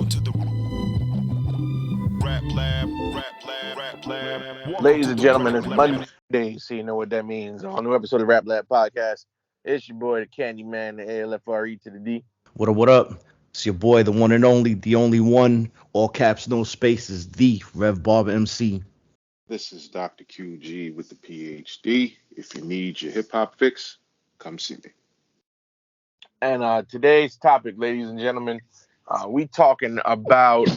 Welcome to the Rap Lab, Rap Lab, Rap Lab. Welcome Ladies to and the gentlemen, Rap it's Lab. Monday, so you know what that means. On a new episode of Rap Lab Podcast, it's your boy, the Candy Man, the ALFRE to the D. What up, what up? It's your boy, the one and only, the only one, all caps, no spaces, the REVBARBERMC. This is Dr. QG with the PhD. If you need your hip hop fix, come see me. And today's topic, ladies and gentlemen, we talking about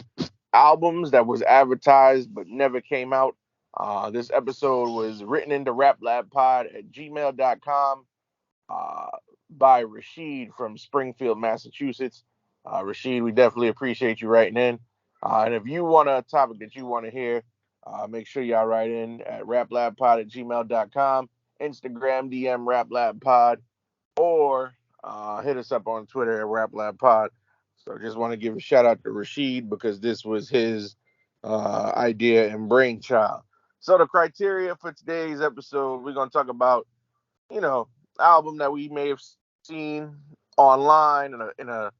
albums that was advertised but never came out. This episode was written into raplabpod@gmail.com uh, by Rashid from Springfield, Massachusetts. Rashid, we definitely appreciate you writing in. And if you want a topic that you want to hear, make sure y'all write in at raplabpod@gmail.com, Instagram DM raplabpod, or hit us up on Twitter at raplabpod. So just want to give a shout out to Rashid because this was his idea and brainchild. So the criteria for today's episode, we're going to talk about, you know, album that we may have seen online in a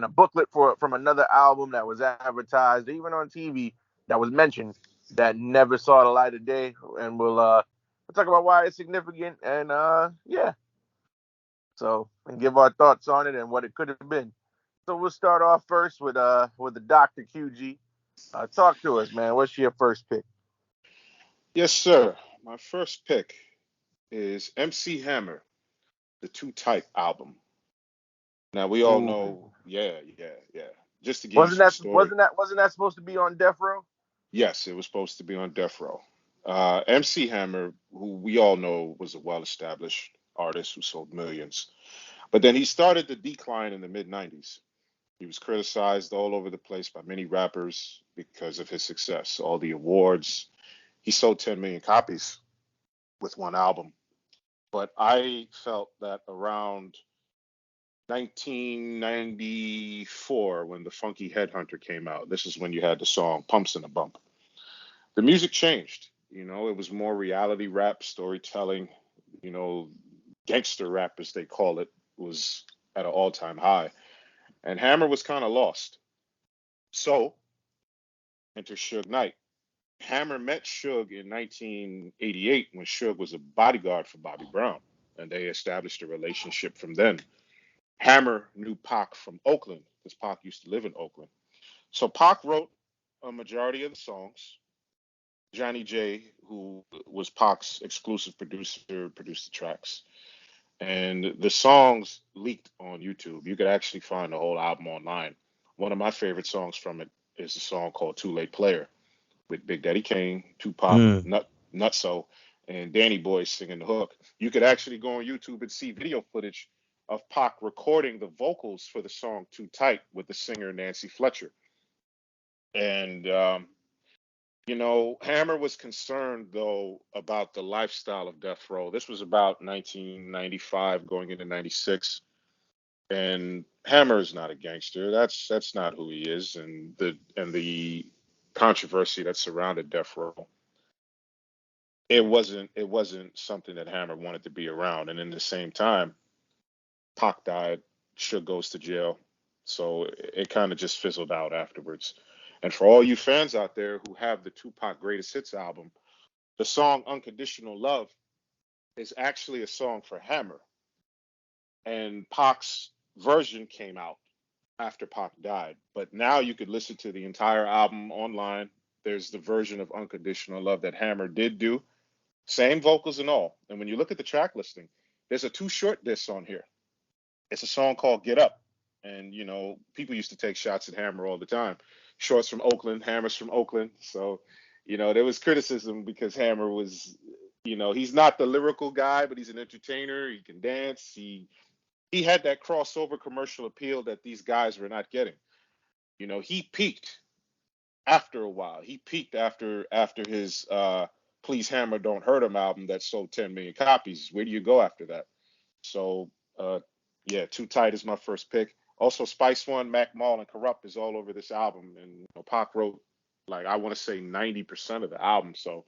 booklet from another album that was advertised, even on TV that was mentioned that never saw the light of day, and we'll talk about why it's significant and yeah. So and give our thoughts on it and what it could have been. So we'll start off first with the Dr. QG. Talk to us, man. What's your first pick? Yes, sir. My first pick is MC Hammer, the Two Type album. Now we all Ooh. know, yeah. Just to give you Wasn't some that story. wasn't that supposed to be on Death Row? Yes, it was supposed to be on Death Row. MC Hammer, who we all know was a well-established artist who sold millions, but then he started to decline in the mid '90s. He was criticized all over the place by many rappers because of his success, all the awards. He sold 10 million copies with one album. But I felt that around 1994, when the Funky Headhunter came out, this is when you had the song Pumps in a Bump. The music changed. It was more reality rap, storytelling, you know, gangster rap, as they call it, was at an all time high. And Hammer was kind of lost. So enter Suge Knight. Hammer met Suge in 1988 when Suge was a bodyguard for Bobby Brown, and they established a relationship from then. Hammer knew Pac from Oakland because Pac used to live in Oakland. So Pac wrote a majority of the songs. Johnny J, who was Pac's exclusive producer, produced the tracks. And the songs leaked on YouTube. You could actually find the whole album online. One of my favorite songs from it is a song called Too Late Player with Big Daddy Kane, Tupac, Mm. Nutso, and Danny Boy singing the hook. You could actually go on YouTube and see video footage of Pac recording the vocals for the song Too Tight with the singer Nancy Fletcher. And, Hammer was concerned, though, about the lifestyle of Death Row. This was about 1995 going into 96. And Hammer is not a gangster. That's not who he is. And the controversy that surrounded Death Row, it wasn't something that Hammer wanted to be around. And in the same time, Pac died, Suge goes to jail, so it kind of just fizzled out afterwards. And for all you fans out there who have the Tupac Greatest Hits album, the song "Unconditional Love" is actually a song for Hammer, and Pac's version came out after Pac died. But now you could listen to the entire album online. There's the version of Unconditional Love that Hammer did do. Same vocals and all. And when you look at the track listing, there's a Too Short diss on here. It's a song called Get Up. And, people used to take shots at Hammer all the time. Short's from Oakland, Hammer's from Oakland. So, there was criticism because Hammer was, he's not the lyrical guy, but he's an entertainer. He can dance. He had that crossover commercial appeal that these guys were not getting. He peaked after a while. He peaked after his Please Hammer Don't Hurt Him album that sold 10 million copies. Where do you go after that? So yeah, Too Tight is my first pick. Also Spice One, Mac Mall, and Corrupt is all over this album. And Pac wrote, like, I want to say 90% of the album. So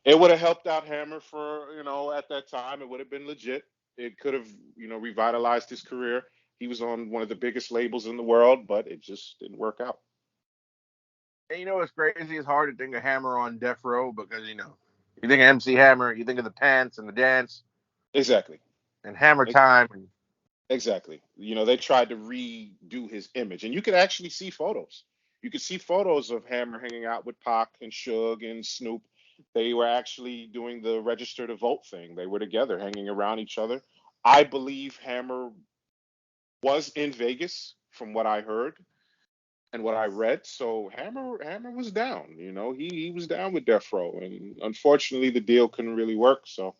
it would have helped out Hammer for, at that time. It would have been legit. It could have, revitalized his career. He was on one of the biggest labels in the world, but it just didn't work out. And you know what's crazy? It's hard to think of Hammer on Death Row because you think of MC Hammer, you think of the pants and the dance Exactly. and Hammer Time and Exactly. They tried to redo his image, and you could actually see photos. You could see photos of Hammer hanging out with Pac and Suge and Snoop. They were actually doing the register to vote thing. They were together, hanging around each other. I believe Hammer was in Vegas, from what I heard and what I read. So Hammer was down. He was down with Death Row, and unfortunately, the deal couldn't really work. So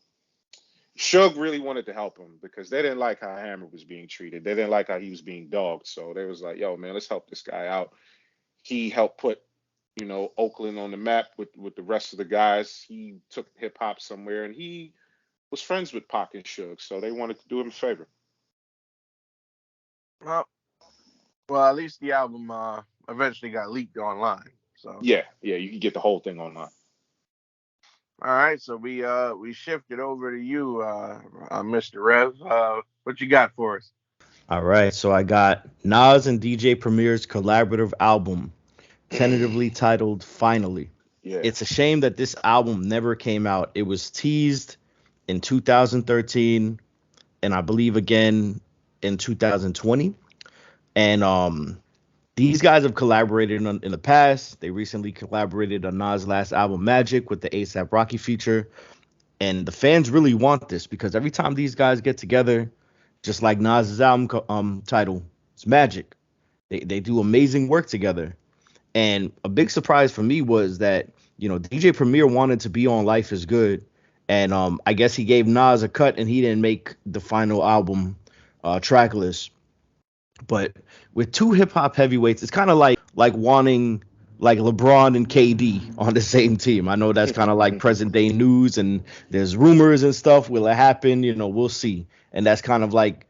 Suge really wanted to help him because they didn't like how Hammer was being treated. They didn't like how he was being dogged. So they was like, "Yo, man, let's help this guy out." He helped put, Oakland on the map with the rest of the guys. He took hip hop somewhere, and he was friends with Pac and Suge, so they wanted to do him a favor. well, well, at least the album eventually got leaked online. So Yeah, you can get the whole thing online. all right, so we shifted over to you, Mr. Rev. What you got for us? All right, so I got Nas and DJ Premier's collaborative album, tentatively titled Finally. Yeah. It's a shame that this album never came out. It was teased in 2013 and I believe again in 2020. And these guys have collaborated in the past. They recently collaborated on Nas' last album, Magic, with the A$AP Rocky feature. And the fans really want this because every time these guys get together, just like Nas's album title, it's magic. They do amazing work together. And a big surprise for me was that, DJ Premier wanted to be on Life is Good. And I guess he gave Nas a cut and he didn't make the final album track list. But with two hip hop heavyweights, it's kind of like wanting like LeBron and KD on the same team. I know that's kind of like present day news and there's rumors and stuff. Will it happen? We'll see. And that's kind of like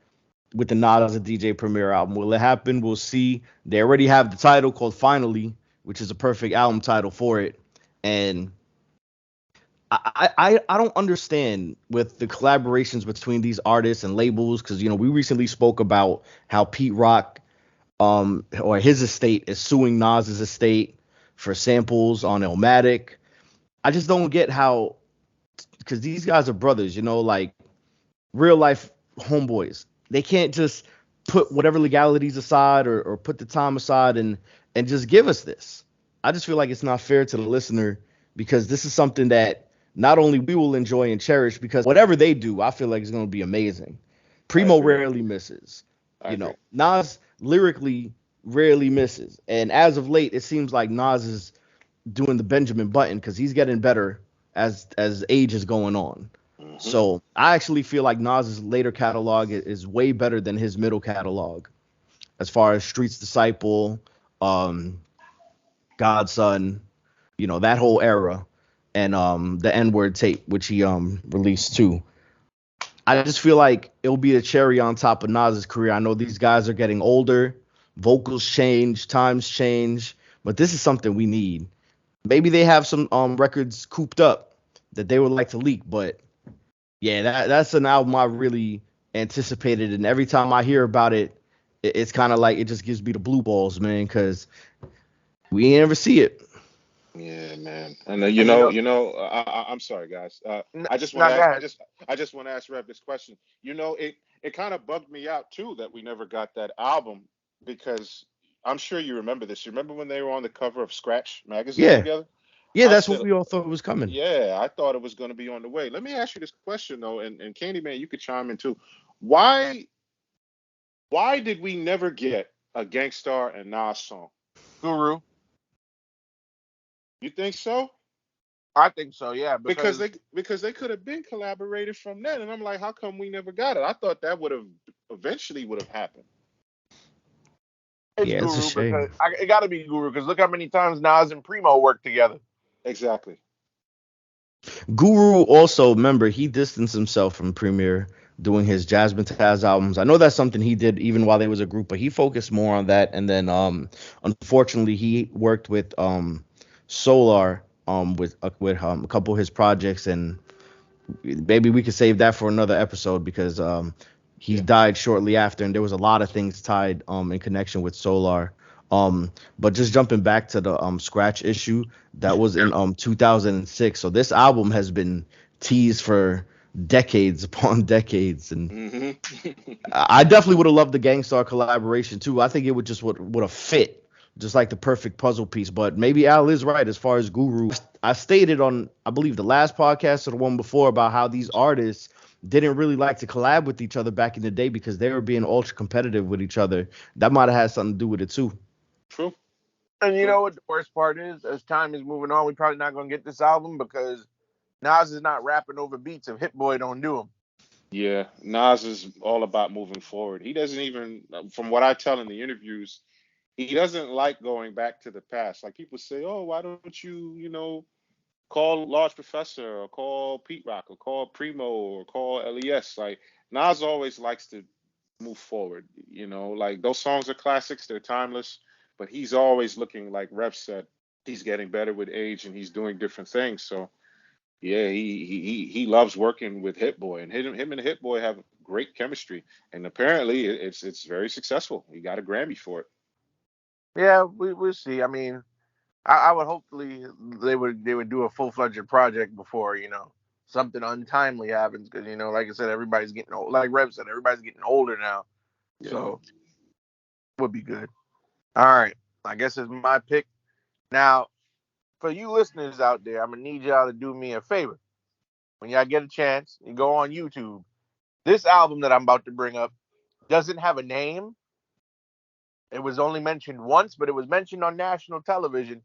with the Nas and DJ Premier album. Will it happen? We'll see. They already have the title called Finally, which is a perfect album title for it. And I don't understand with the collaborations between these artists and labels because we recently spoke about how Pete Rock or his estate is suing Nas's estate for samples on Illmatic. I just don't get how, because these guys are brothers, like real life homeboys. They can't just put whatever legalities aside or put the time aside and just give us this. I just feel like it's not fair to the listener because this is something that not only we will enjoy and cherish because whatever they do, I feel like it's going to be amazing. Primo rarely misses. Nas lyrically rarely misses. And as of late, it seems like Nas is doing the Benjamin Button because he's getting better as age is going on. Mm-hmm. So I actually feel like Nas's later catalog is way better than his middle catalog as far as Streets Disciple, Godson, that whole era. And the N-word tape, which he released too. I just feel like it'll be a cherry on top of Nas's career. I know these guys are getting older, vocals change, times change, but this is something we need. Maybe they have some records cooped up that they would like to leak, but yeah, that's an album I really anticipated, and every time I hear about it, it's kind of like it just gives me the blue balls, man, because we ain't ever see it. Yeah, man. And I'm sorry, guys. I just want to ask Rev this question. It kind of bugged me out too that we never got that album because I'm sure you remember this. You remember when they were on the cover of Scratch magazine together? Yeah, that's what we all thought was coming. Yeah, I thought it was going to be on the way. Let me ask you this question though, and Candyman, you could chime in too. Why did we never get a Gangstar and Nas song? Guru. You think so? I think so, yeah. Because they could have been collaborated from then, and I'm like, how come we never got it? I thought that would have eventually happened. It's Guru it's a shame. It got to be Guru because look how many times Nas and Primo worked together. Exactly. Guru also, remember, he distanced himself from Premier doing his Jasmine Taz albums. I know that's something he did even while they was a group, but he focused more on that. And then, unfortunately, he worked with Solar with a couple of his projects, and maybe we could save that for another episode because he died shortly after, and there was a lot of things tied in connection with Solar. But just jumping back to the scratch issue that was in 2006. So this album has been teased for decades upon decades, and I definitely would have loved the Gangstar collaboration too. I think it would have fit just like the perfect puzzle piece. But maybe Al is right as far as Guru. I stated on, I believe, the last podcast or the one before about how these artists didn't really like to collab with each other back in the day because they were being ultra competitive with each other. That might have had something to do with it too. True. And you know what the worst part is? As time is moving on, we're probably not going to get this album because Nas is not rapping over beats if Hit Boy don't do them. Yeah, Nas is all about moving forward. He doesn't even, from what I tell in the interviews, he doesn't like going back to the past. Like people say, oh, why don't you, call Large Professor or call Pete Rock or call Primo or call LES. Like Nas always likes to move forward. Like those songs are classics, they're timeless, but he's always looking, like Rev said, he's getting better with age and he's doing different things. So yeah, he loves working with Hit Boy, and him and Hit Boy have great chemistry, and apparently it's very successful. He got a Grammy for it. Yeah, we'll see. I mean, I would hopefully they would do a full-fledged project before something untimely happens because like I said, everybody's getting old. Like Rev said, everybody's getting older now, Yeah. so would be good. All right, I guess it's my pick now. For you listeners out there, I'm gonna need y'all to do me a favor. When y'all get a chance, you go on YouTube. This album that I'm about to bring up doesn't have a name. It was only mentioned once, but it was mentioned on national television.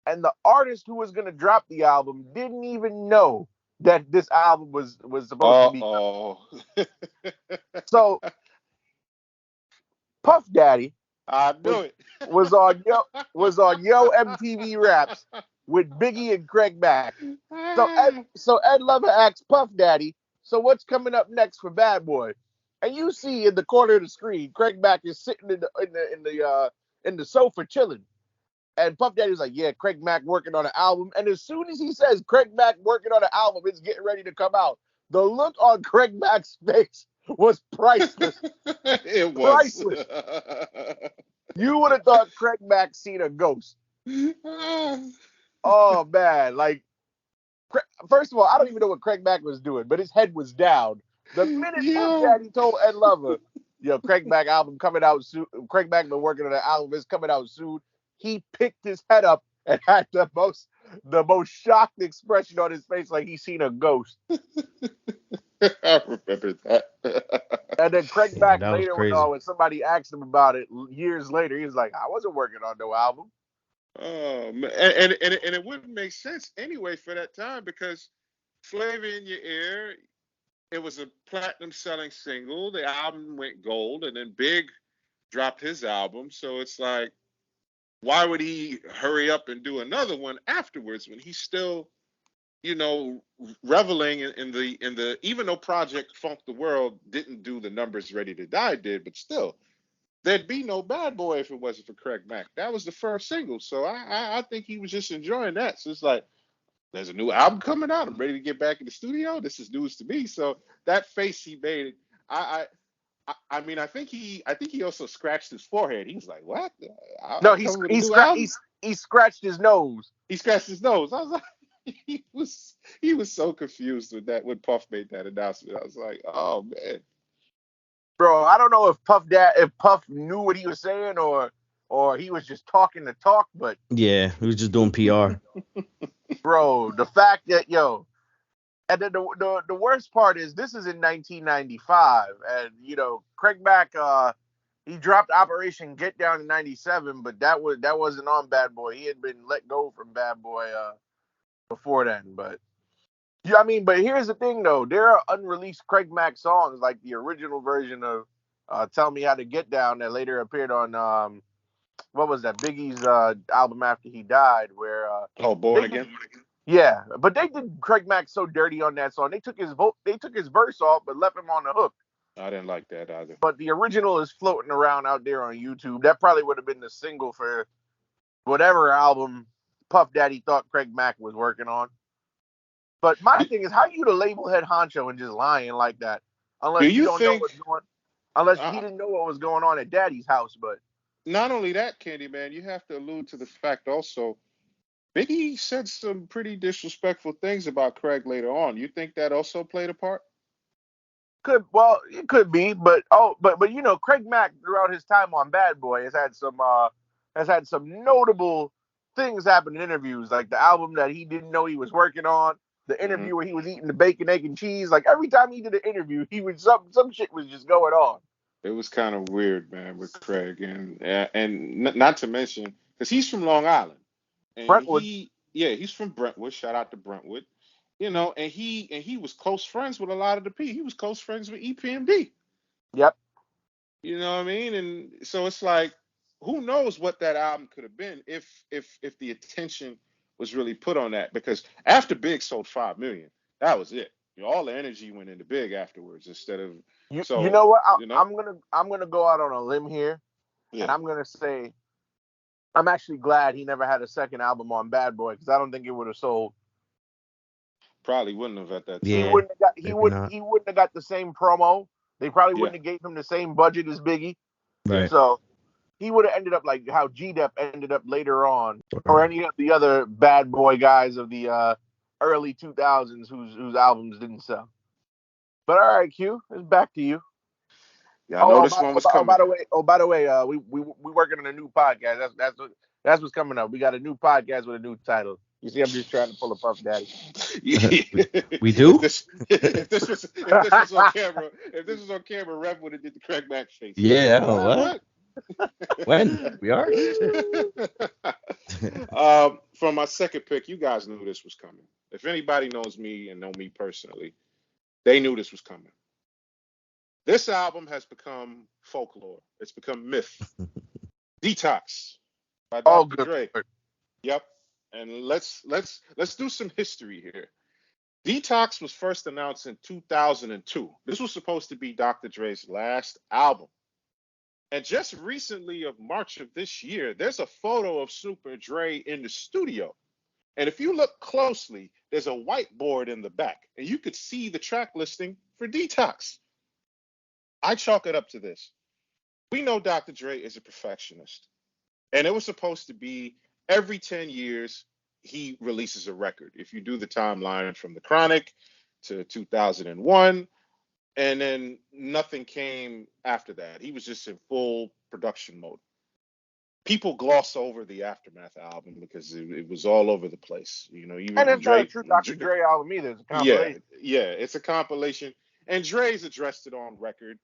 And the artist who was gonna drop the album didn't even know that this album was supposed to be. Oh. So Puff Daddy I knew it. was on Yo MTV Raps with Biggie and Craig Mack. So Ed Lover asked Puff Daddy, so what's coming up next for Bad Boy? And you see in the corner of the screen, Craig Mack is sitting in the sofa chilling. And Puff Daddy's like, yeah, Craig Mack working on an album. And as soon as he says Craig Mack working on an album, it's getting ready to come out. The look on Craig Mack's face was priceless. It was priceless. You would have thought Craig Mack seen a ghost. Oh man, like first of all, I don't even know what Craig Mack was doing, but his head was down. The minute Puff Daddy told Ed Lover, Craig Mack album coming out soon. Craig Mack been working on an album, it's coming out soon. He picked his head up and had the most shocked expression on his face, like he seen a ghost. I remember that. And then Craig Mack later, crazy. when somebody asked him about it years later, he was like, I wasn't working on no album. Oh man, and it wouldn't make sense anyway for that time because Flavor in Your Ear, it was a platinum selling single. The album went gold, and then Big dropped his album. So it's like, why would he hurry up and do another one afterwards when he's still, reveling in the even though Project Funk the World didn't do the numbers Ready to Die did, but still, there'd be no Bad Boy if it wasn't for Craig Mack. That was the first single. So I think he was just enjoying that. So it's like, there's a new album coming out. I'm ready to get back in the studio. This is news to me. So that face he made, I mean, I think he also scratched his forehead. He was like, "What?" No, he scratched his nose. He scratched his nose. I was like, he was so confused with that when Puff made that announcement. I was like, "Oh man, bro." I don't know if Puff knew what he was saying or he was just talking to talk, but yeah, he was just doing PR. Bro, the fact that and then the worst part is this is in 1995, and Craig Mack he dropped Operation Get Down in 97, but that wasn't on Bad Boy. He had been let go from Bad Boy before then. But yeah, I mean, but here's the thing though, there are unreleased Craig Mack songs like the original version of Tell Me How to Get Down that later appeared on what was that, Biggie's album after he died, where Born Again. Yeah, but they did Craig Mack so dirty on that song. They took his verse off, but left him on the hook. I didn't like that either. But the original is floating around out there on YouTube. That probably would have been the single for whatever album Puff Daddy thought Craig Mack was working on. But my thing is, how you the label head honcho and just lying like that? Unless he didn't know what was going on at Daddy's house, but not only that, Candyman, you have to allude to the fact also Biggie said some pretty disrespectful things about Craig later on. You think that also played a part? It could be, but you know, Craig Mack throughout his time on Bad Boy has had some notable things happen in interviews, like the album that he didn't know he was working on, the Hmm. interview where he was eating the bacon, egg, and cheese. Like every time he did an interview, he was some shit was just going on. It was kind of weird, man, with Craig, not to mention because he's from Long Island, and Brentwood, he's from Brentwood. Shout out to Brentwood, and he was close friends with a lot of the P. He was close friends with EPMD. yep. You know what I mean? And so it's like, who knows what that album could have been if the attention was really put on that? Because after Big sold 5 million, that was it. All the energy went into Big afterwards instead of You so know what? you know I'm gonna go out on a limb here, and yeah I'm gonna say I'm actually glad he never had a second album on Bad Boy because I don't think it would have sold. probably wouldn't have at that Yeah, time. maybe not. He wouldn't have got the same promo. They probably Yeah, wouldn't have gave him the same budget as Biggie. yeah. Right. So he would have ended up like how G-Dep ended up later on, or Right. any of the other Bad Boy guys of the early 2000s whose albums didn't sell. But all right, Q, it's back to you. Yeah, I know this one was coming. By the way, we working on a new podcast. That's what's coming up. We got a new podcast with a new title. You see, I'm just trying to pull a Puff Daddy. We do? If this was on camera, Rev would have did the Craig Mack face. Yeah. What? When? We are? For my second pick, you guys knew this was coming. If anybody knows me and know me personally, they knew this was coming. This album has become folklore. It's become myth. Detox by Oh, Dr. good. Dre. Yep. And let's do some history here. Detox was first announced in 2002. This was supposed to be Dr. Dre's last album. And just recently, of March of this year, there's a photo of Snoop and Dre in the studio. And if you look closely, there's a whiteboard in the back, and you could see the track listing for Detox. I chalk it up to this. We know Dr. Dre is a perfectionist, and it was supposed to be every 10 years he releases a record. If you do the timeline from The Chronic to 2001, and then nothing came after that. He was just in full production mode. People gloss over the Aftermath album because it was all over the place. And Even it's not a Dre, true Dr. Dre album either. It's a yeah, compilation. yeah, it's a compilation. And Dre's addressed it on record.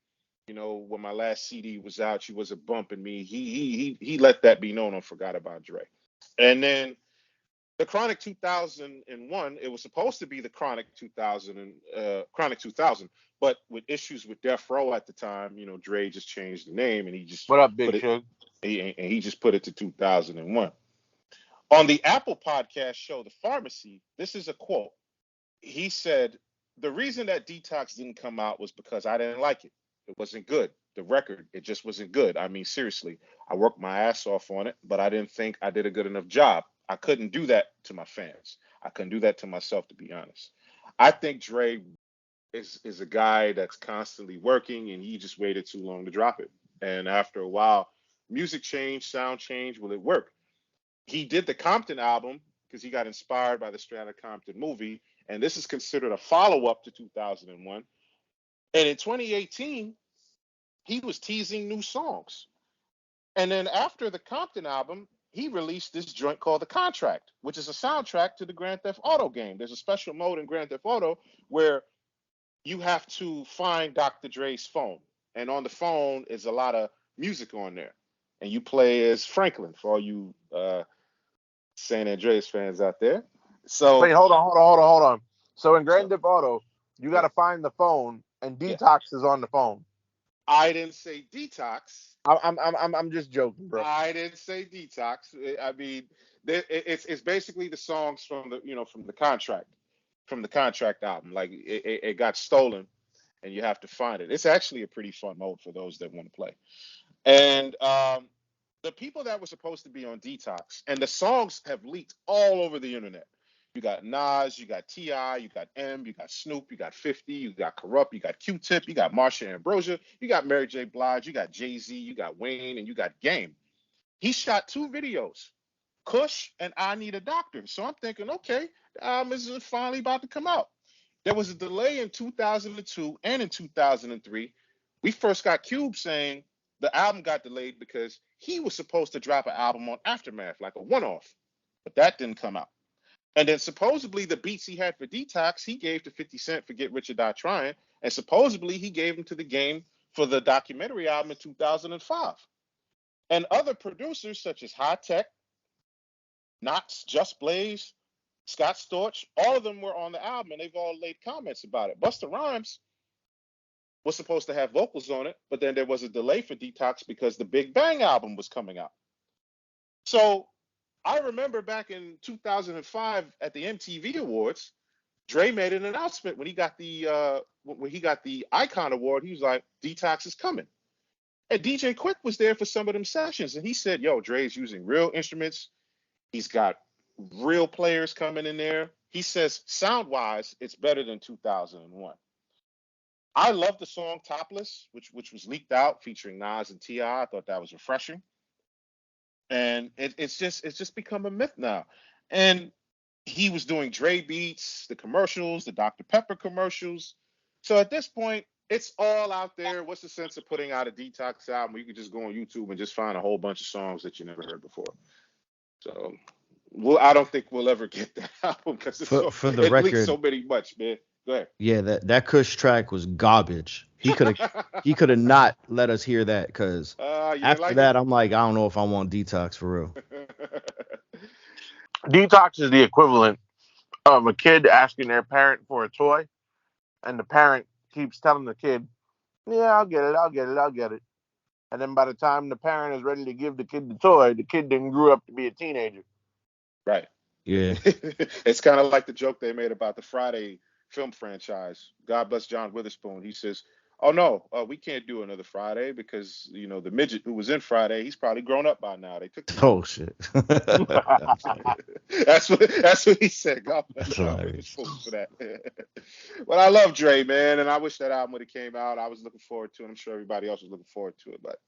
When my last CD was out, she was a bumping me. He let that be known on Forgot About Dre. And then the Chronic 2001, it was supposed to be the Chronic 2000, but with issues with Death Row at the time, Dre just changed the name and he just What up, put Big it Shug? he just put it to 2001. On the Apple podcast show, The Pharmacy, this is a quote. He said, "The reason that Detox didn't come out was because I didn't like it. It wasn't good. The record, it just wasn't good. I mean, seriously, I worked my ass off on it, but I didn't think I did a good enough job. I couldn't do that to my fans. I couldn't do that to myself, to be honest. I think Dre is a guy that's constantly working, and he just waited too long to drop it. And after a while, music changed, sound changed. Will it work? He did the Compton album because he got inspired by the Straight Compton movie, and this is considered a follow-up to 2001. And in 2018, he was teasing new songs. And then after the Compton album, he released this joint called The Contract, which is a soundtrack to the Grand Theft Auto game. There's a special mode in Grand Theft Auto where you have to find Dr. Dre's phone. And on the phone is a lot of music on there. And you play as Franklin for all you San Andreas fans out there. So Wait, hold on. So in Grand so Theft Auto, you got yeah, to find the phone, and yeah. Detox is on the phone. I didn't say Detox. I'm just joking, bro. I didn't say Detox. I mean, it's basically the songs from the contract album. Like it got stolen, and you have to find it. It's actually a pretty fun mode for those that want to play. And the people that were supposed to be on Detox, and the songs have leaked all over the internet. You got Nas, you got T.I., you got M, you got Snoop, you got 50, you got Corrupt, you got Q-Tip, you got Marsha Ambrosia, you got Mary J. Blige, you got Jay-Z, you got Wayne, and you got Game. He shot 2 videos, Kush and I Need a Doctor. So I'm thinking, okay, the album is finally about to come out. There was a delay in 2002 and in 2003. We first got Cube saying the album got delayed because he was supposed to drop an album on Aftermath, like a one-off, but that didn't come out. And then supposedly the beats he had for Detox, he gave to 50 Cent for Get Rich or Die Trying, and supposedly he gave them to the Game for the documentary album in 2005. And other producers such as High Tech, Knox, Just Blaze, Scott Storch, all of them were on the album, and they've all laid comments about it. Busta Rhymes was supposed to have vocals on it, but then there was a delay for Detox because the Big Bang album was coming out. So I remember back in 2005 at the MTV Awards, Dre made an announcement when he got the Icon Award. He was like, "Detox is coming." And DJ Quick was there for some of them sessions, and he said, "Yo, Dre's using real instruments. He's got real players coming in there." He says, sound-wise, it's better than 2001. I love the song "Topless," which was leaked out, featuring Nas and T.I. I thought that was refreshing. And it's just become a myth now. And he was doing Dre beats, the commercials, the Dr. Pepper commercials. So at this point, it's all out there. What's the sense of putting out a Detox album where you can just go on YouTube and just find a whole bunch of songs that you never heard before? So, I don't think we'll ever get that album because For the it record, leaks so many much, man. Go ahead. Yeah, that Kush track was garbage. He could have not let us hear that because after like that, I'm like, I don't know if I want Detox for real. Detox is the equivalent of a kid asking their parent for a toy, and the parent keeps telling the kid, "Yeah, I'll get it." And then by the time the parent is ready to give the kid the toy, the kid then grew up to be a teenager. Right. Yeah. It's kind of like the joke they made about the Friday film franchise. God bless John Witherspoon. He says, "Oh no, we can't do another Friday because the midget who was in Friday, he's probably grown up by now. They took him." Oh shit. That's what he said. God bless John Witherspoon for that. But I love Dre, man, and I wish that album would have came out. I was looking forward to it. I'm sure everybody else was looking forward to it, but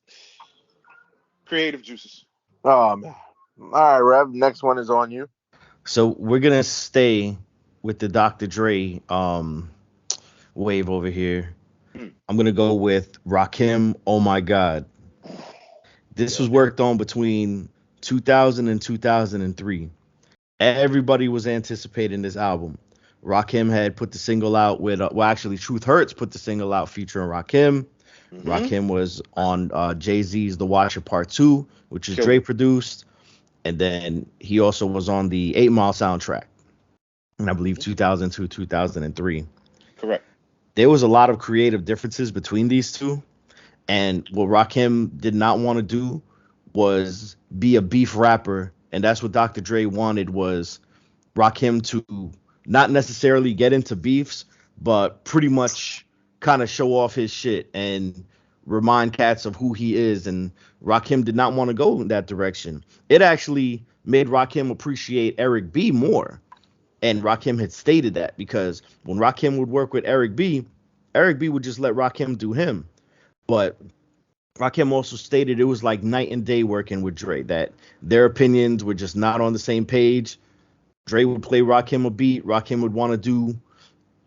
creative juices. Oh man. All right, Rev. Next one is on you. So we're gonna stay with the Dr. Dre wave over here. I'm gonna go with Rakim. Oh my God. This was worked on between 2000 and 2003. Everybody was anticipating this album. Rakim had put the single out with, actually, Truth Hurts put the single out featuring Rakim. Mm-hmm. Rakim was on Jay-Z's The Watcher Part 2, which is Dre produced. And then he also was on the 8 Mile soundtrack. And I believe 2002, 2003. Correct. There was a lot of creative differences between these two. And what Rakim did not want to do was be a beef rapper. And that's what Dr. Dre wanted, was Rakim to not necessarily get into beefs, but pretty much kind of show off his shit and remind cats of who he is. And Rakim did not want to go in that direction. It actually made Rakim appreciate Eric B more. And Rakim had stated that, because when Rakim would work with Eric B would just let Rakim do him. But Rakim also stated it was like night and day working with Dre, that their opinions were just not on the same page. Dre would play Rakim a beat. Rakim would want to do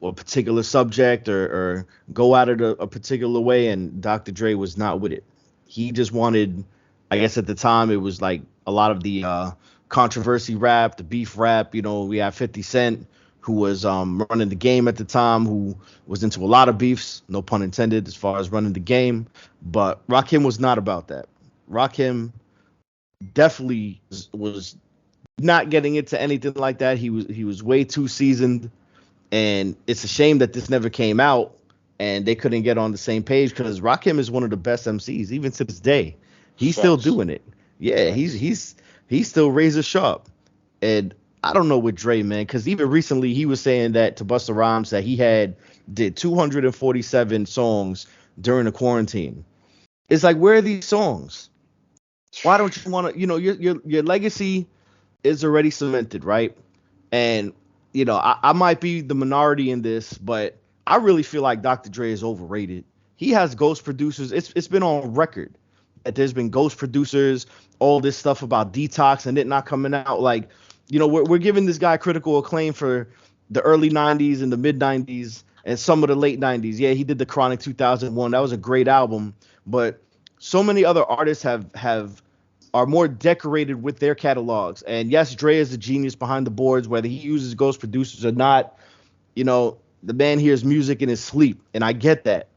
a particular subject or go at it a particular way, and Dr. Dre was not with it. He just wanted, I guess at the time, it was like a lot of the controversy rap, the beef rap. We have 50 Cent, who was running the game at the time, who was into a lot of beefs, no pun intended, as far as running the game. But Rakim was not about that. Rakim definitely was not getting into anything like that. He was way too seasoned, and it's a shame that this never came out and they couldn't get on the same page, because Rakim is one of the best MCs even to this day. He's still doing it. Yeah, he's still razor sharp. And I don't know with Dre, man, because even recently he was saying that to Busta Rhymes that he did 247 songs during the quarantine. It's like, where are these songs? Why don't you want to? Your legacy is already cemented, right? And I might be the minority in this, but I really feel like Dr. Dre is overrated. He has ghost producers. It's been on record that there's been ghost producers, all this stuff about Detox and it not coming out. Like, we're giving this guy critical acclaim for the early 90s and the mid 90s and some of the late 90s. Yeah, he did the Chronic 2001. That was a great album, but so many other artists are more decorated with their catalogs. And yes, Dre is the genius behind the boards, whether he uses ghost producers or not. The man hears music in his sleep, and I get that.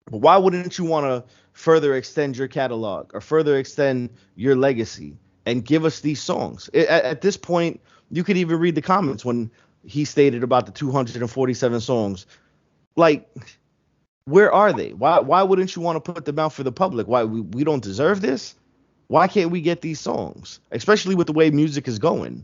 But why wouldn't you want to further extend your catalog or further extend your legacy and give us these songs? At this point, you could even read the comments when he stated about the 247 songs. Like, where are they? Why wouldn't you want to put them out for the public? Why we don't deserve this? Why can't we get these songs, especially with the way music is going?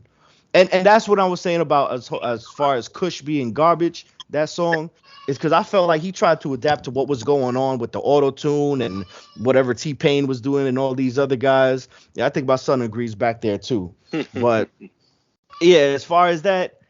And that's what I was saying about as far as Kush being garbage. That song is because I felt like he tried to adapt to what was going on with the auto tune and whatever T-Pain was doing and all these other guys. Yeah, I think my son agrees back there too. But yeah, as far as that,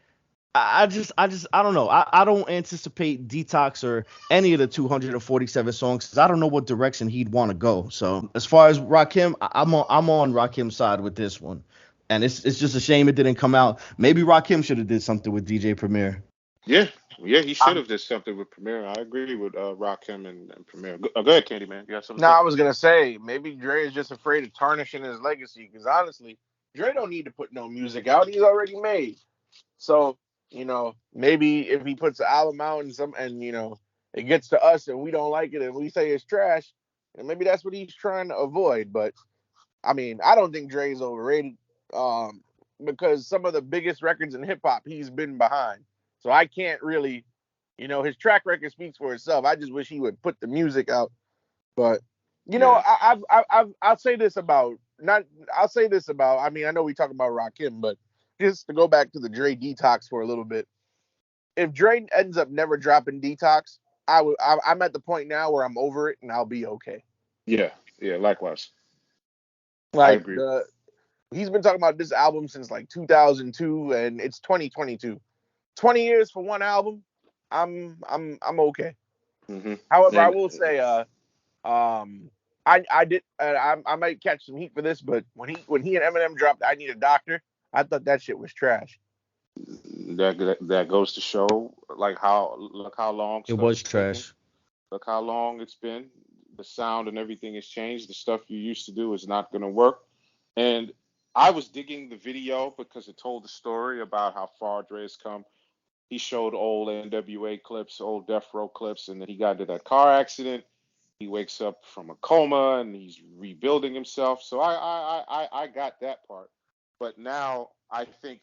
I don't know. I don't anticipate Detox or any of the 247 songs because I don't know what direction he'd want to go. So as far as Rakim, I'm on Rakim's side with this one, and it's just a shame it didn't come out. Maybe Rakim should have did something with DJ Premier. Yeah, he should have did something with Premier. I agree with Rakim and Premier. Go ahead, Candy Man. You got something No, to say? I was gonna say maybe Dre is just afraid of tarnishing his legacy because honestly, Dre don't need to put no music out. He's already made. So maybe if he puts the album out and it gets to us and we don't like it and we say it's trash, and maybe that's what he's trying to avoid. But I mean, I don't think Dre's overrated, because some of the biggest records in hip hop he's been behind. So I can't really, his track record speaks for itself. I just wish he would put the music out. But Yeah. I'll say this about not. I'll say this about. I mean, I know we talk about Rakim, but just to go back to the Dre Detox for a little bit. If Dre ends up never dropping Detox, I'm at the point now where I'm over it and I'll be okay. Yeah. Likewise, I Like agree. he's been talking about this album since like 2002 and it's 2022. 20 years for one album. I'm okay. Hmm. However, I And will say I did I might catch some heat for this, but when he and Eminem dropped I Need a Doctor, I thought that shit was trash. that goes to show like how look how long It stuff was is taking. trash. Look how long it's been. The sound and everything has changed. The stuff you used to do is not going to work. And I was digging the video because it told the story about how far Dre has come. He showed old NWA clips, old Death Row clips, and then he got into that car accident. He wakes up from a coma and he's rebuilding himself. So I got that part. But now I think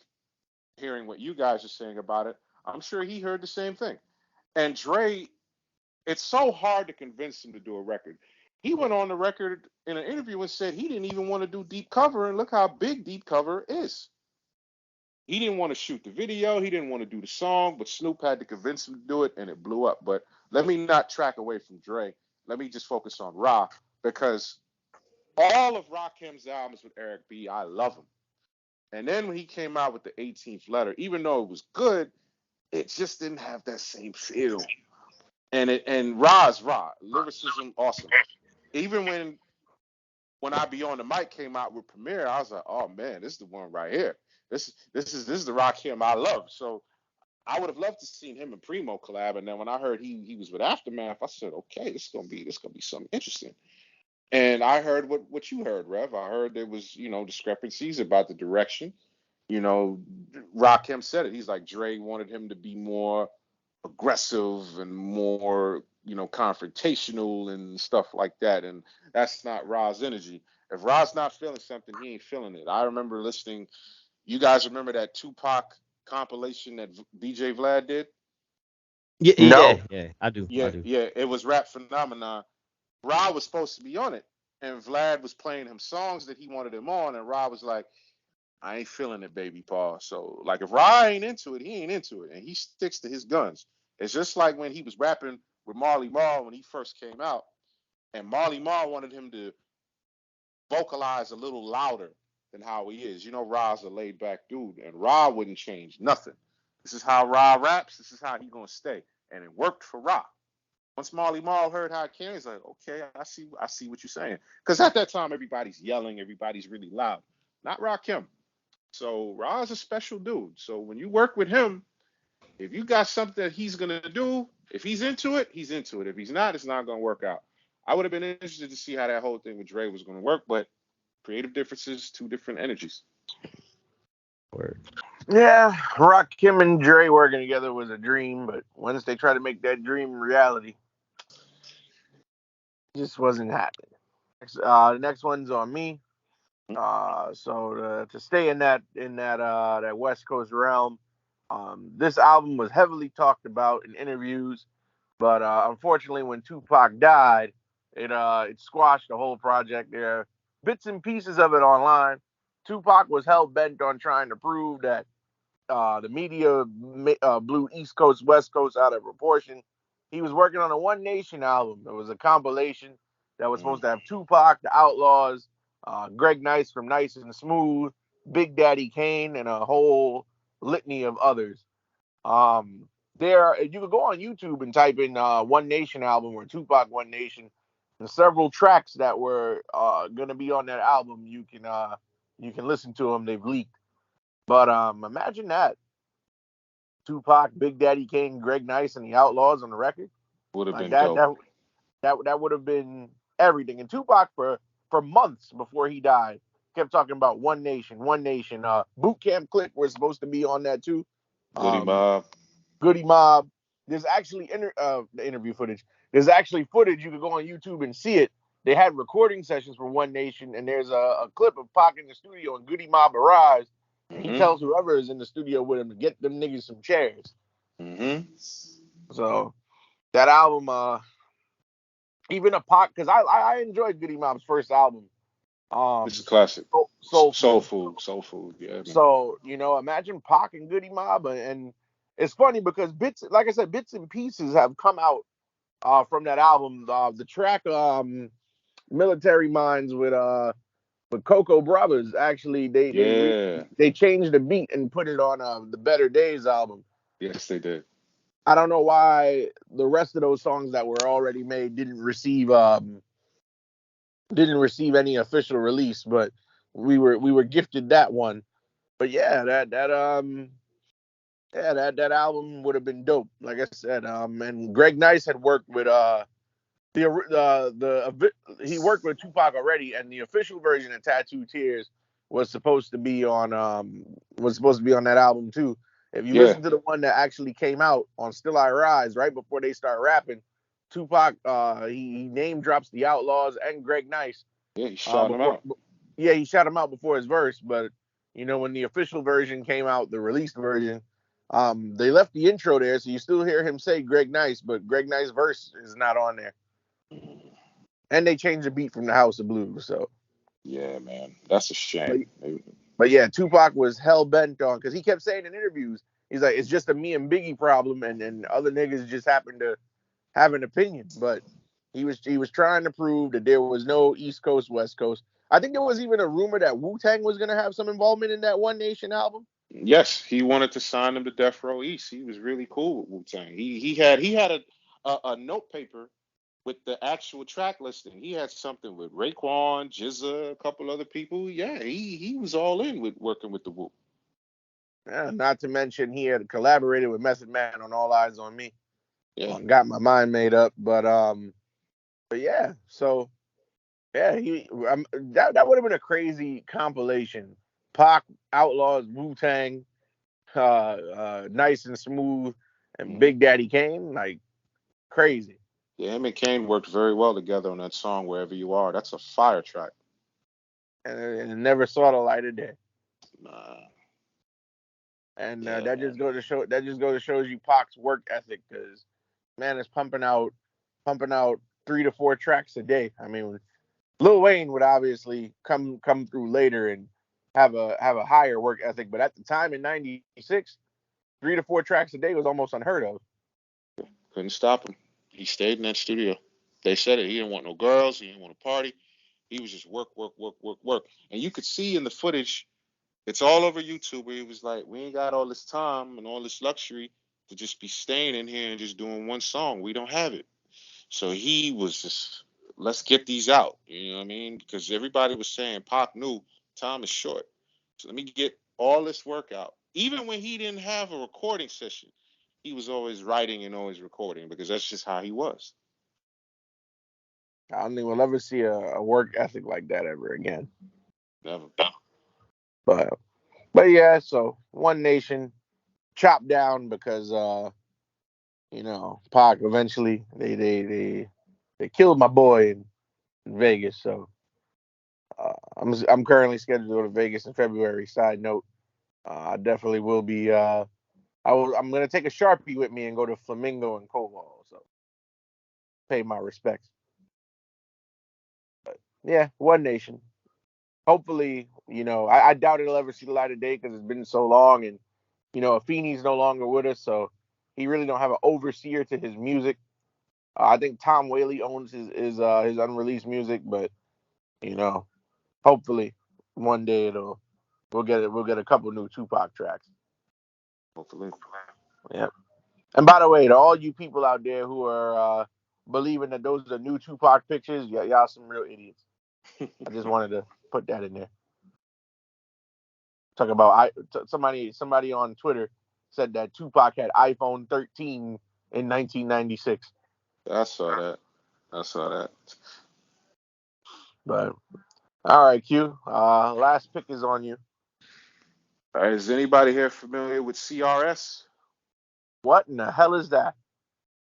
hearing what you guys are saying about it, I'm sure he heard the same thing. And Dre, it's so hard to convince him to do a record. He went on the record in an interview and said he didn't even want to do deep cover, and look how big deep cover is. He didn't want to shoot the video, he didn't want to do the song, but Snoop had to convince him to do it, and it blew up. But let me not track away from Dre. Let me just focus on Ra because all of Rakim's albums with Eric B, I love him. And then when he came out with the 18th letter, even though it was good, it just didn't have that same feel. And Ra's Ra, lyricism, awesome. Even when I Be on the Mic came out with Premiere, I was like, oh man, this is the one right here. This is the Rakim I love. So I would have loved to seen him and Primo collab. And then when I heard he was with Aftermath, I said, okay, this gonna be something interesting. And I heard what you heard, Rev. I heard there was discrepancies about the direction. You know, Rakim said it. He's like Dre wanted him to be more aggressive and more confrontational and stuff like that, and that's not Ra's energy. If Ra's not feeling something, he ain't feeling it. I remember listening. You guys remember that Tupac compilation that DJ Vlad did? Yeah, No. yeah. I do. I Yeah, do. yeah, it was Rap Phenomenon. Ra was supposed to be on it, and Vlad was playing him songs that he wanted him on, and Ra was like, I ain't feeling it, baby Paul. So like if Ra ain't into it, he ain't into it. And he sticks to his guns. It's just like when he was rapping with Marley Marl when he first came out, and Marley Marl wanted him to vocalize a little louder than how he is. Ra's a laid back dude, and Ra wouldn't change nothing. This is how Ra raps, this is how he gonna stay. And it worked for Ra. Once Marley Marl heard how it came, he's like, okay, I see what you're saying. Because at that time, everybody's yelling, everybody's really loud. Not Rakim. So Ra's a special dude. So when you work with him, if you got something that he's gonna do, if he's into it, he's into it. If he's not, it's not gonna work out. I would have been interested to see how that whole thing with Dre was gonna work, but creative differences, two different energies. Word. Yeah, Rakim and Dre working together was a dream, but once they tried to make that dream reality, it just wasn't happening. The next one's on me. So to stay in that West Coast realm, this album was heavily talked about in interviews, but unfortunately, when Tupac died, it squashed the whole project. There are bits and pieces of it online. Tupac was hell bent on trying to prove that the media blew East Coast, West Coast out of proportion. He was working on a One Nation album. It was a compilation that was supposed to have Tupac, the Outlaws, Greg Nice from Nice and Smooth, Big Daddy Kane, and a whole litany of others. You could go on YouTube and type in One Nation album or Tupac One Nation. And several tracks that were going to be on that album, you can listen to them. They've leaked. But imagine that. Tupac, Big Daddy Kane, Greg Nice, and the Outlaws on the record. Would have Like been dope. that would have been everything. And Tupac for months before he died kept talking about One Nation, One Nation. Boot Camp Click was supposed to be on that too. Goody Mob. Goody Mob. There's actually the interview footage. There's actually footage. You could go on YouTube and see it. They had recording sessions for One Nation, and there's a clip of Pac in the studio, and Goody Mob arrives, and he tells whoever is in the studio with him to get them niggas some chairs. So that album, even a Pac, because I enjoyed Goody Mob's first album. It's a classic. Soul food. Yeah. Man. So imagine Pac and Goody Mob, and it's funny because bits and pieces have come out from that album. The track Military Minds with Coco Brothers, actually they changed the beat and put it on the Better Days album. Yes, they did. I don't know why the rest of those songs that were already made didn't receive any official release, but we were gifted that one. But yeah, that album would have been dope. Like I said, and Greg Nice had worked with he worked with Tupac already, and the official version of Tattoo Tears was supposed to be on that album too. If you listen to the one that actually came out on Still I Rise right before they start rapping, Tupac he name drops the Outlaws and Greg Nice. Yeah, he shot him out. Yeah, he shot him out before his verse, but when the official version came out, the released version, they left the intro there, so you still hear him say Greg Nice, but Greg Nice's verse is not on there. And they changed the beat from the House of Blues, so. Yeah, man, that's a shame. But yeah, Tupac was hell bent on, because he kept saying in interviews, he's like, it's just a me and Biggie problem, and other niggas just happen to have an opinion. But he was trying to prove that there was no East Coast, West Coast. I think there was even a rumor that Wu-Tang was going to have some involvement in that One Nation album. Yes, he wanted to sign them to Death Row East. He was really cool with Wu-Tang. He had a note paper with the actual track listing. He had something with Raekwon, GZA, a couple other people. Yeah, he was all in with working with the Wu. Yeah, not to mention he had collaborated with Method Man on All Eyes on Me. Yeah, got my mind made up, but yeah. So yeah, that would have been a crazy compilation. Pac, Outlaws, Wu-Tang, Nice and Smooth, and Big Daddy Kane, like crazy. Yeah, him and Kane worked very well together on that song, Wherever You Are. That's a fire track. And it never saw the light of day. Nah. And that just goes to show you Pac's work ethic, because man is pumping out 3 to 4 tracks a day. I mean, Lil Wayne would obviously come through later and have a higher work ethic, but at the time in '96, 3 to 4 tracks a day was almost unheard of. Couldn't stop him. He stayed in that studio. They said it. He didn't want no girls. He didn't want to party. He was just work. And you could see in the footage, it's all over YouTube, where he was like, we ain't got all this time and all this luxury to just be staying in here and just doing one song. We don't have it. So he was just, let's get these out. You know what I mean? Because everybody was saying Pac knew time is short. So let me get all this work out. Even when he didn't have a recording session, he was always writing and always recording because that's just how he was. I don't think we'll ever see a work ethic like that ever again. Never. But yeah, so One Nation chopped down because Pac eventually they killed my boy in Vegas. So I'm currently scheduled to go to Vegas in February. Side note, I definitely will be. I'm gonna take a Sharpie with me and go to Flamingo and Koval. So pay my respects. But yeah, One Nation. Hopefully, I doubt it'll ever see the light of day because it's been so long, and Afeni's no longer with us, so he really don't have an overseer to his music. I think Tom Whaley owns his unreleased music, but hopefully one day we'll get a couple new Tupac tracks. Hopefully. Yeah. And by the way, to all you people out there who are believing that those are new Tupac pictures, y'all some real idiots. I just wanted to put that in there. Talk about somebody on Twitter said that Tupac had iPhone 13 in 1996. I saw that. But all right, Q. Last pick is on you. All right, is anybody here familiar with CRS? What in the hell is that?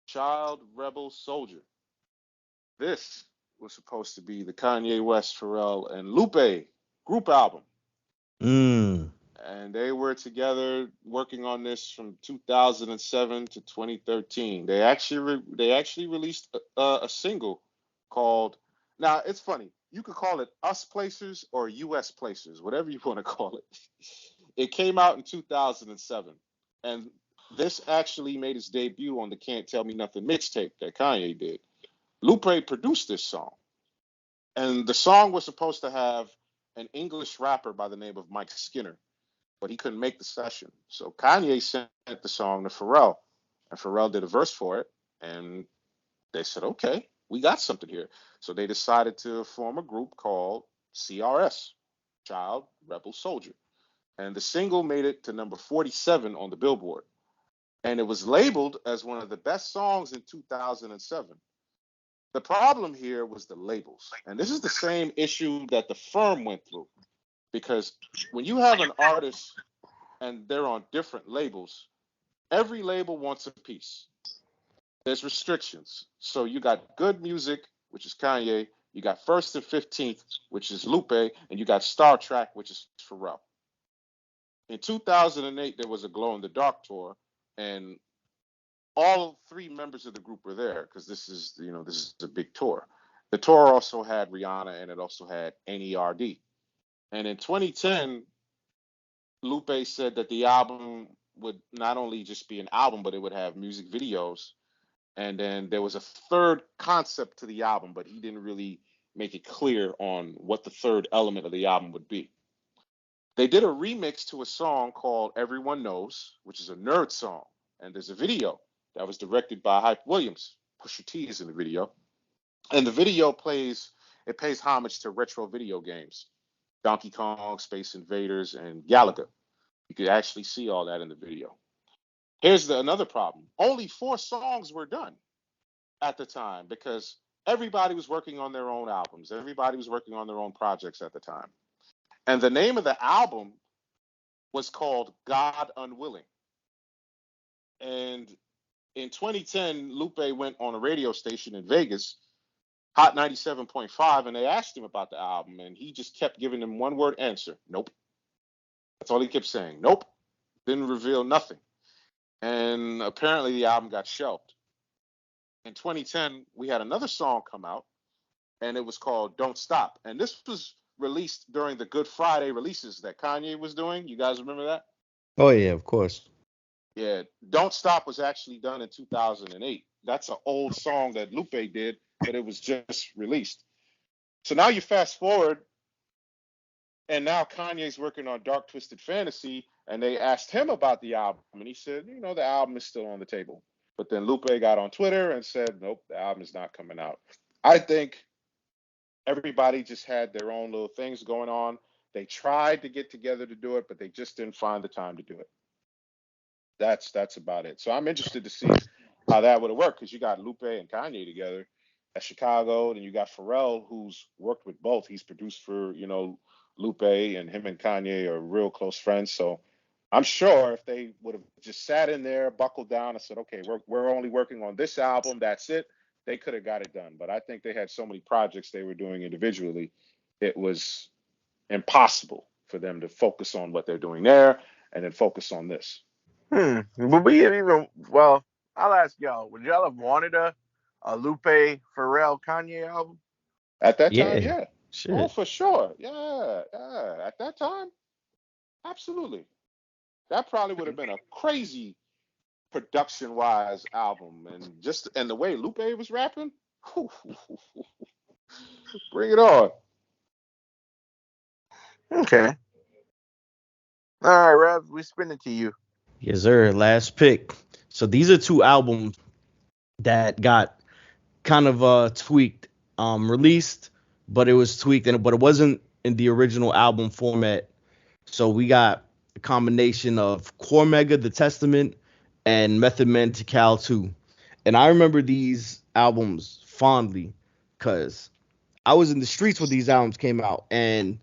Child Rebel Soldier. This was supposed to be the Kanye West, Pharrell, and Lupe group album. Mm. And they were together working on this from 2007 to 2013. They actually released a single called. Now it's funny. You could call it Us Placers or US Placers, whatever you want to call it. It came out in 2007, and this actually made its debut on the Can't Tell Me Nothing mixtape that Kanye did. Lupe produced this song, and the song was supposed to have an English rapper by the name of Mike Skinner, but he couldn't make the session. So Kanye sent the song to Pharrell, and Pharrell did a verse for it, and they said, okay, we got something here. So they decided to form a group called CRS, Child Rebel Soldier. And the single made it to number 47 on the Billboard. And it was labeled as one of the best songs in 2007. The problem here was the labels. And this is the same issue that the firm went through. Because when you have an artist and they're on different labels, every label wants a piece. There's restrictions. So you got Good Music, which is Kanye, you got First and 15th, which is Lupe, and you got Star Trek, which is Pharrell. In 2008, there was a Glow in the Dark tour, and all three members of the group were there because this is a big tour. The tour also had Rihanna and it also had NERD. And in 2010, Lupe said that the album would not only just be an album, but it would have music videos. And then there was a third concept to the album, but he didn't really make it clear on what the third element of the album would be. They did a remix to a song called Everyone Knows, which is a nerd song. And there's a video that was directed by Hype Williams. Pusha T is in the video. And the video pays homage to retro video games. Donkey Kong, Space Invaders, and Galaga. You could actually see all that in the video. Here's another problem. Only 4 songs were done at the time because everybody was working on their own albums. Everybody was working on their own projects at the time. And the name of the album was called God Unwilling. And in 2010, Lupe went on a radio station in Vegas, Hot 97.5, and they asked him about the album, and he just kept giving them one word answer. Nope. That's all he kept saying. Nope. Didn't reveal nothing. And apparently the album got shelved. In 2010, we had another song come out, and it was called Don't Stop. And this was released during the Good Friday releases that Kanye was doing. You guys remember that? Oh yeah, of course. Yeah, Don't Stop was actually done in 2008. That's an old song that Lupe did, but it was just released. So now you fast forward, and now Kanye's working on Dark Twisted Fantasy, and they asked him about the album, and he said, the album is still on the table. But then Lupe got on Twitter and said, nope, the album is not coming out. I think everybody just had their own little things going on. They tried to get together to do it, but they just didn't find the time to do it. That's about it. So I'm interested to see how that would have worked, because you got Lupe and Kanye together at Chicago, and you got Pharrell, who's worked with both. He's produced for, Lupe, and him and Kanye are real close friends. So I'm sure if they would have just sat in there, buckled down, and said, okay, we're only working on this album, that's it, they could have got it done. But I think they had so many projects they were doing individually, it was impossible for them to focus on what they're doing there and then focus on this. Would we have even? Well, I'll ask y'all. Would y'all have wanted a Lupe, Pharrell, Kanye album? At that time, Yeah. yeah. Shit. Oh, for sure. Yeah. At that time, absolutely. That probably would have been a crazy production-wise album, and the way Lupe was rapping, bring it on. Okay. All right, Rev, we spin it to you. Yes, sir. Last pick. So these are two albums that got kind of tweaked, released, but it was tweaked, but it wasn't in the original album format. So we got a combination of Cormega, The Testament, and Method Man Tikal 2. And I remember these albums fondly because I was in the streets when these albums came out, and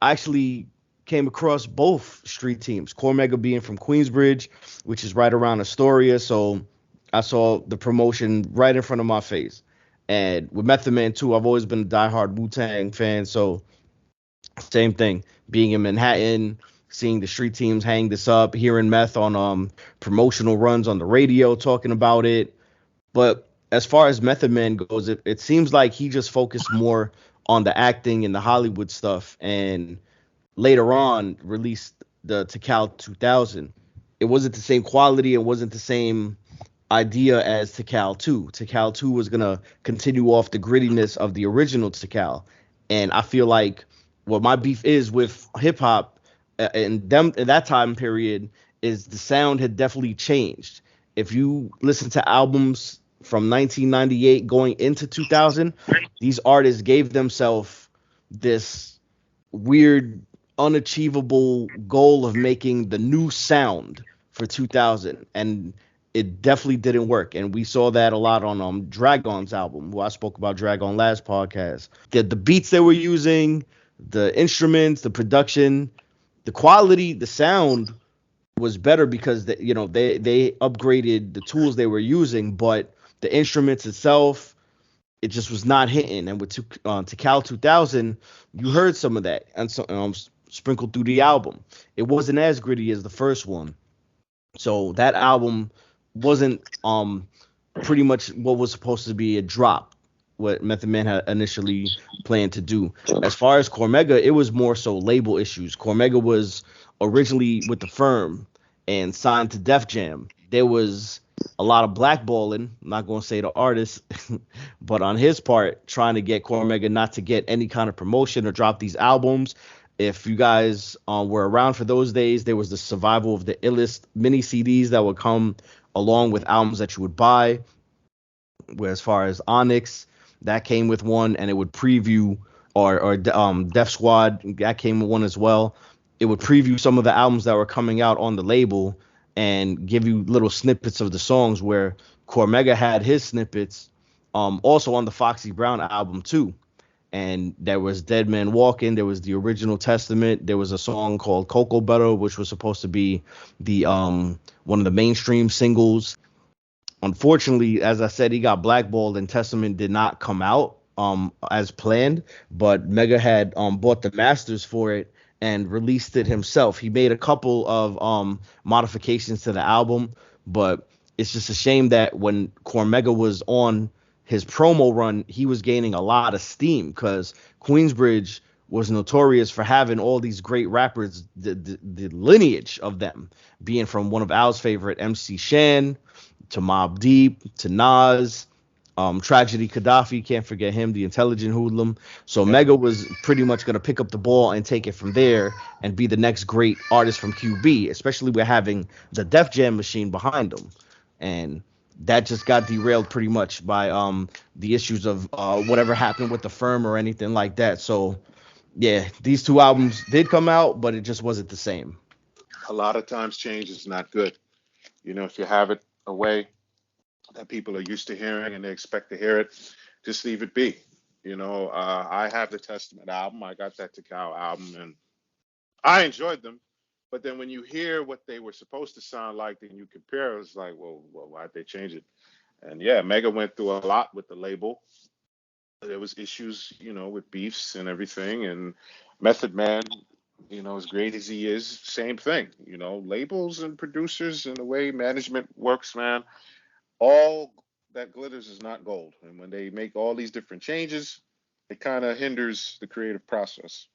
I actually came across both street teams. Cormega being from Queensbridge, which is right around Astoria, so I saw the promotion right in front of my face. And with Method Man 2, I've always been a diehard Wu-Tang fan, so same thing. Being in Manhattan, seeing the street teams hang this up, hearing Meth on promotional runs on the radio talking about it. But as far as Method Man goes, it seems like he just focused more on the acting and the Hollywood stuff, and later on released the Tikal 2000. It wasn't the same quality, it wasn't the same idea as Tikal 2. Tikal 2 was going to continue off the grittiness of the original Tikal. And I feel like what my beef is with hip hop in that time period is the sound had definitely changed. If you listen to albums from 1998 going into 2000, these artists gave themselves this weird, unachievable goal of making the new sound for 2000, and it definitely didn't work. And we saw that a lot on Dragon's album, who I spoke about Dragon last podcast. The beats they were using, the instruments, the production, the quality, the sound was better because they upgraded the tools they were using, but the instruments itself, it just was not hitting. And with Tikal 2000, you heard some of that and so sprinkled through the album. It wasn't as gritty as the first one. So that album wasn't pretty much what was supposed to be a drop, what Method Man had initially planned to do. As far as Cormega, it was more so label issues. Cormega was originally with the Firm and signed to Def Jam. There was a lot of blackballing, I'm not going to say the artist, but on his part, trying to get Cormega not to get any kind of promotion or drop these albums. If you guys were around for those days, there was the Survival of the Illest mini CDs that would come along with albums that you would buy. Where as far as Onyx, that came with one, and it would preview, or Def Squad, that came with one as well. It would preview some of the albums that were coming out on the label and give you little snippets of the songs, where Cormega had his snippets also on the Foxy Brown album too. And there was Dead Man Walking, there was the original Testament, there was a song called Cocoa Butter, which was supposed to be the one of the mainstream singles. Unfortunately, as I said, he got blackballed and Testament did not come out as planned, but Mega had bought the masters for it and released it himself. He made a couple of modifications to the album, but it's just a shame that when Cormega was on his promo run, he was gaining a lot of steam because Queensbridge was notorious for having all these great rappers, the lineage of them being from one of Al's favorite, MC Shan, to Mobb Deep, to Nas, Tragedy Gaddafi, can't forget him, the intelligent hoodlum. So Mega was pretty much going to pick up the ball and take it from there and be the next great artist from QB, especially with having the Def Jam machine behind him. And that just got derailed pretty much by the issues of whatever happened with the firm or anything like that. So yeah, these two albums did come out, but it just wasn't the same. A lot of times change is not good. If you have it a way that people are used to hearing and they expect to hear it, just leave it be. I have the Testament album. I got that Takao album, and I enjoyed them. But then when you hear what they were supposed to sound like, and you compare, it's like, well, why'd they change it? And yeah, Mega went through a lot with the label. There was issues, with beefs and everything. And Method Man, as great as he is, same thing. Labels and producers and the way management works, man, all that glitters is not gold. And when they make all these different changes, it kind of hinders the creative process.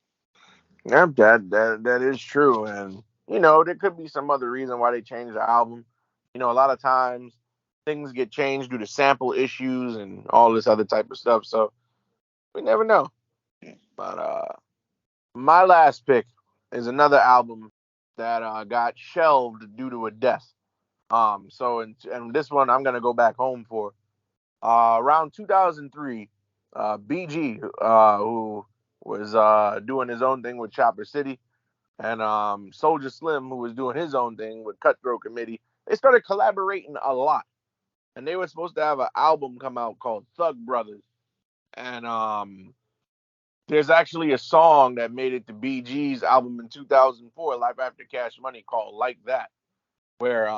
Yeah, that is true, and there could be some other reason why they changed the album. A lot of times things get changed due to sample issues and all this other type of stuff. So we never know. But my last pick is another album that got shelved due to a death. So and this one I'm gonna go back home for. Around 2003, BG, who was doing his own thing with Chopper City, and Soldier Slim, who was doing his own thing with Cutthroat Committee, they started collaborating a lot. And they were supposed to have an album come out called Thug Brothers. And there's actually a song that made it to BG's album in 2004, Life After Cash Money, called Like That, where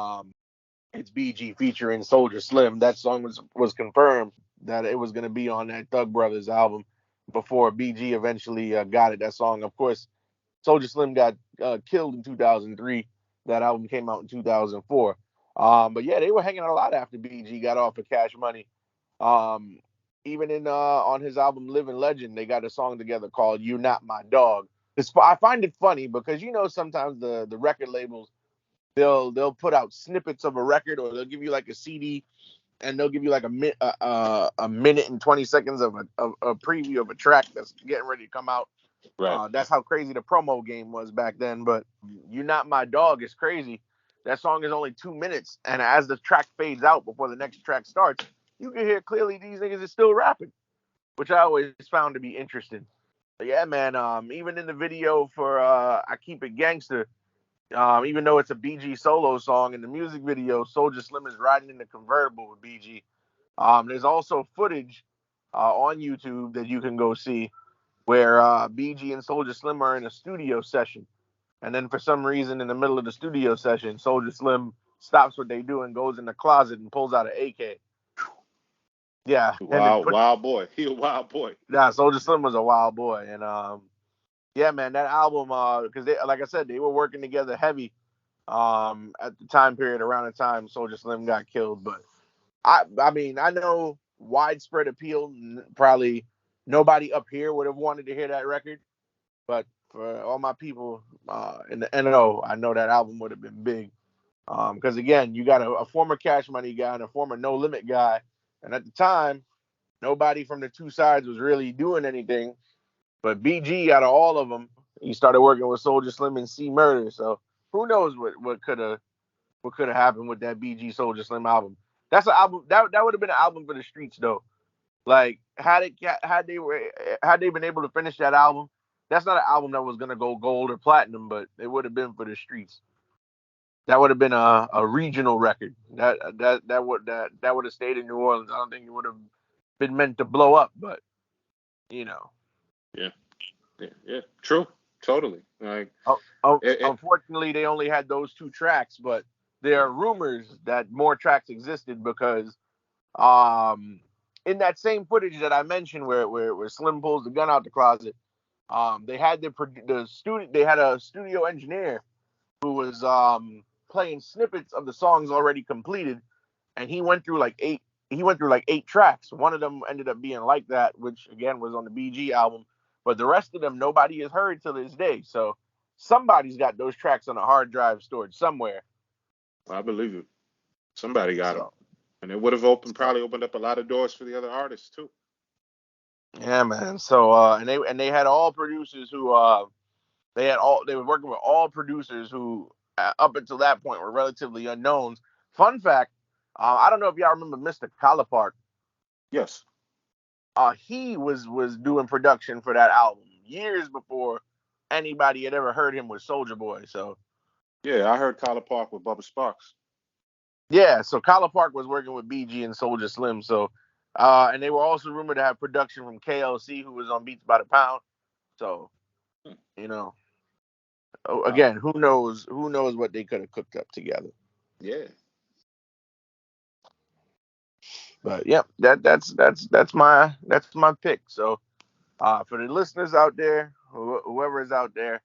it's BG featuring Soldier Slim. That song was confirmed that it was going to be on that Thug Brothers album before BG eventually got it. That song, of course, Soldier Slim got killed in 2003. That album came out in 2004. But yeah, they were hanging a lot after BG got off of Cash Money. Even in on his album Living Legend, they got a song together called "You Not My Dog." I find it funny because sometimes the record labels they'll put out snippets of a record, or they'll give you like a CD, and they'll give you like a minute and 20 seconds of a preview of a track that's getting ready to come out. Right. That's how crazy the promo game was back then. But "You Not My Dog" is crazy. That song is only 2 minutes, and as the track fades out before the next track starts, you can hear clearly these niggas is still rapping, which I always found to be interesting. But yeah, man. Even in the video for "I Keep It Gangster," even though it's a BG solo song, in the music video, Soldier Slim is riding in the convertible with BG. There's also footage on YouTube that you can go see where BG and Soldier Slim are in a studio session. And then for some reason, in the middle of the studio session, Soldier Slim stops what they do and goes in the closet and pulls out an AK. Yeah. Wild boy. He a wild boy. Yeah, Soldier Slim was a wild boy. And yeah, man, that album, because like I said, they were working together heavy at the time period, around the time Soldier Slim got killed. But I mean, I know widespread appeal. Probably nobody up here would have wanted to hear that record. But for all my people in the NO, I know that album would have been big. Because again, you got a former Cash Money guy and a former No Limit guy. And at the time, nobody from the two sides was really doing anything. But BG, out of all of them, he started working with Soldier Slim and C Murder. So who knows what could have happened with that BG Soldier Slim album. That's an album that would have been an album for the streets though. Like had they been able to finish that album, that's not an album that was gonna go gold or platinum, but it would have been for the streets. That would have been a regional record. That would have stayed in New Orleans. I don't think it would have been meant to blow up, but Yeah. True. Totally. Like, unfortunately, they only had those two tracks, but there are rumors that more tracks existed because in that same footage that I mentioned where Slim pulls the gun out the closet, they had they had a studio engineer who was playing snippets of the songs already completed, and he went through like eight tracks. One of them ended up being Like That, which again was on the BG album, but the rest of them nobody has heard till this day. So somebody's got those tracks on a hard drive stored somewhere. I believe it. Somebody got them, and it would have probably opened up a lot of doors for the other artists too. Yeah, man. So and they had all producers who they were working with all producers who up until that point were relatively unknowns. Fun fact, I don't know if y'all remember Mr. Collar Park. Yes. He was doing production for that album years before anybody had ever heard him with Soulja Boy. So Yeah, I heard Collar Park with Bubba Sparks. yeah, so Collar Park was working with BG and Soulja Slim. So and they were also rumored to have production from KLC, who was on Beats by the Pound. So you know, again, who knows what they could have cooked up together. Yeah. But yeah, that's my pick. So for the listeners out there, whoever is out there,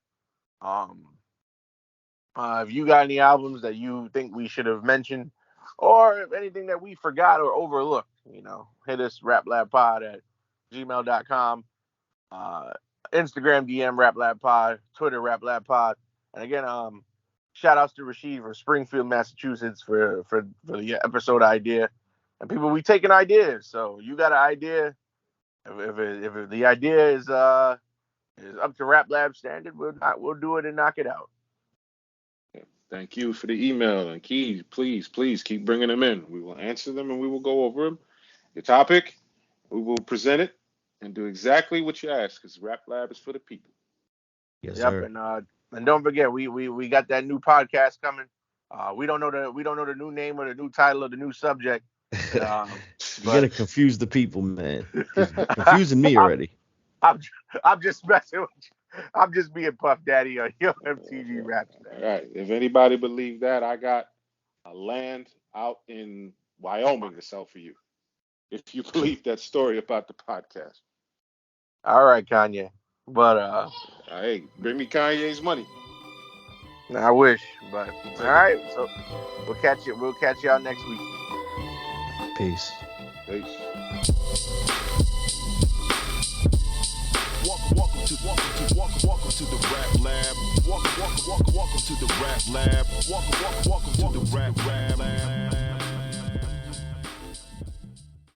if you got any albums that you think we should have mentioned, or if anything that we forgot or overlooked, hit us raplabpod@gmail.com, Instagram DM raplabpod, Twitter raplabpod, and again, shout outs to Rashid from Springfield, Massachusetts for the episode idea. And people, we taking ideas. So you got an idea? If the idea is up to Rap Lab standard, we'll do it and knock it out. Thank you for the email, and Keys, please keep bringing them in. We will answer them and we will go over them. Your topic, we will present it and do exactly what you ask, because Rap Lab is for the people. Yes, yep, sir. And don't forget, we got that new podcast coming. We don't know the new name or the new title or the new subject. You're gonna confuse the people, man. You're confusing me already. I'm just messing with you. I'm just being Puff Daddy on your MTG Rap. All right. If anybody believe that, I got a land out in Wyoming to sell for you. If you believe that story about the podcast. All right, Kanye. But hey, bring me Kanye's money. I wish, but all right. So we'll catch y'all next week. Peace. Welcome to the Rap Lab. Welcome to the Rap Lab. Welcome to the Rap Lab.